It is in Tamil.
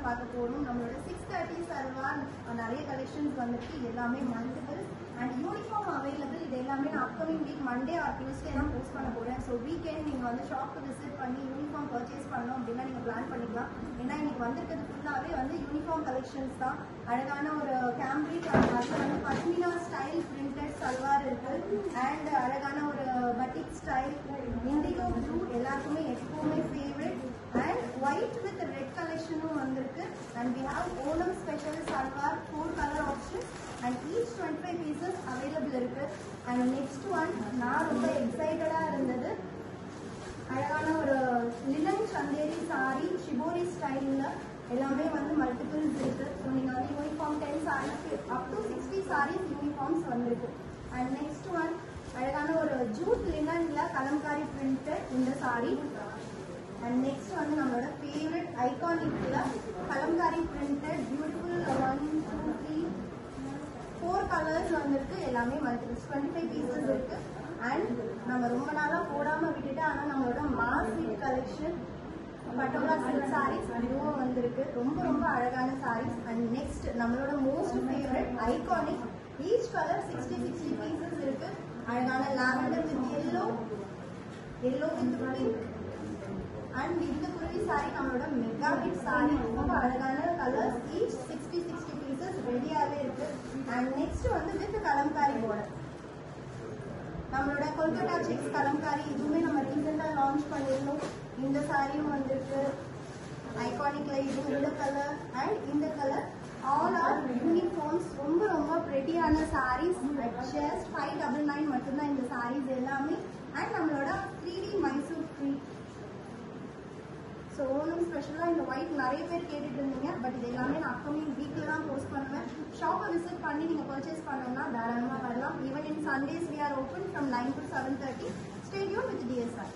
பார்க்க போறோம். நம்மளோட 630 சல்வார் நிறைய கலெக்ஷன்ஸ் வந்துருக்கு. இது எல்லாமே மல்டிபிள் அண்ட் யூனிஃபார்ம் அவைலபிள். இது எல்லாமே நான் upcoming week Monday R Tuesday தான் போஸ்ட் பண்ண போறேன். ஸோ வீக்கெண்ட் நீங்கள் வந்து ஷாப்புக்கு விசிட் பண்ணி யூனிஃபார்ம் பர்ச்சேஸ் பண்ணணும் அப்படின்னா நீங்கள் பிளான் பண்ணிக்கலாம். ஏன்னா இன்னைக்கு வந்திருக்கிறது ஃபுல்லாகவே வந்து யூனிஃபார்ம் கலெக்ஷன்ஸ் தான். அழகான ஒரு கேம்ப்ரிக் அதில் வந்து பஷ்மினா ஸ்டைல் பிரிண்டட் சல்வார் இருக்கு அண்ட் அழகான ஒரு பட்டிக் ஸ்டைல் இண்டிகோ ப்ளூ எல்லாருக்குமே எப்பவுமே favourite and white with red கலெக்ஷனும் வந்திருக்கு. And we have Onam special salwar 4 colour option and each 25 pieces available இருக்கு. அண்ட் நெக்ஸ்ட் ஒன் நான் ரொம்ப எக்ஸைட்டடாக இருந்தது அழகான ஒரு லினன் சந்தேரி சாரி ஷிபோரி ஸ்டைலில் எல்லாமே வந்து மல்டிபிள்ஸ் இருக்கு. ஸோ நீங்கள் வந்து uniform 10 saris up to 60 saris uniforms வந்திருக்கு. அண்ட் நெக்ஸ்ட் ஒன் அழகான ஒரு ஜூட் லினன்ல கலம்காரி பிரிண்டட் இந்த சாரி. அண்ட் நெக்ஸ்ட் வந்து நம்மளோட ஃபேவரட் ஐகானிக்ல கலம்காரி பிரிண்டட் பியூட்டிஃபுல் 1 2 3 4 கலர்ஸ் வந்திருக்கு. எல்லாமே மல்டிபிள்ஸ் 25 பீசஸ் இருக்கு. அண்ட் நம்ம ரொம்ப நாளாக போடாமல் விட்டுட்டு ஆனால் நம்மளோட மாசிக் கலெக்ஷன் பட்டோலா சில்க் சாரீஸ் இதுவும் வந்திருக்கு. ரொம்ப ரொம்ப அழகான சாரீஸ். அண்ட் நெக்ஸ்ட் நம்மளோட most favourite iconic each colour 60 pieces இருக்கு. அழகான lavender with yellow with pink and இந்த குருவி சாரி நம்மளோட மெகா ஹிட் சாரி. ரொம்ப அழகான கலர்ஸ் ஈச் 60 பீசஸ் ரெடியாகவே இருக்கு. அண்ட் நெக்ஸ்ட் வந்து வித் கலம்காரி பார்டர் நம்மளோட கொல்கட்டா செக்ஸ் கலம்காரி இதுவுமே நம்ம ரீசெண்டாக லான்ச் பண்ணியிருந்தோம். இந்த சாரியும் வந்திருக்கு. ஐகானிக்ல இது இந்த கலர் அண்ட் இந்த கலர் ஆல் ஆர் யூனிஃபார்ம்ஸ். ரொம்ப ரொம்ப பிரெட்டியான சாரீஸ். ஜஸ்ட் 599 மட்டும்தான் இந்த சாரீஸ் எல்லாமே. அண்ட் நம்மளோட 3D Mysore creep. So Onam ஸ்பெஷலாக இந்த ஒயிட் நிறைய பேர் கேட்டுட்டு இருந்தீங்க. பட் இது எல்லாமே நான் அப்கமிங் வீக்கில் தான் போஸ்ட் பண்ணுவேன். ஷாப்பை விசிட் பண்ணி நீங்கள் பர்ச்சேஸ் பண்ணணும்னா தாராளமாக வரலாம். Even in Sundays we are open from 9 to 7:30. Stay tuned with DSR.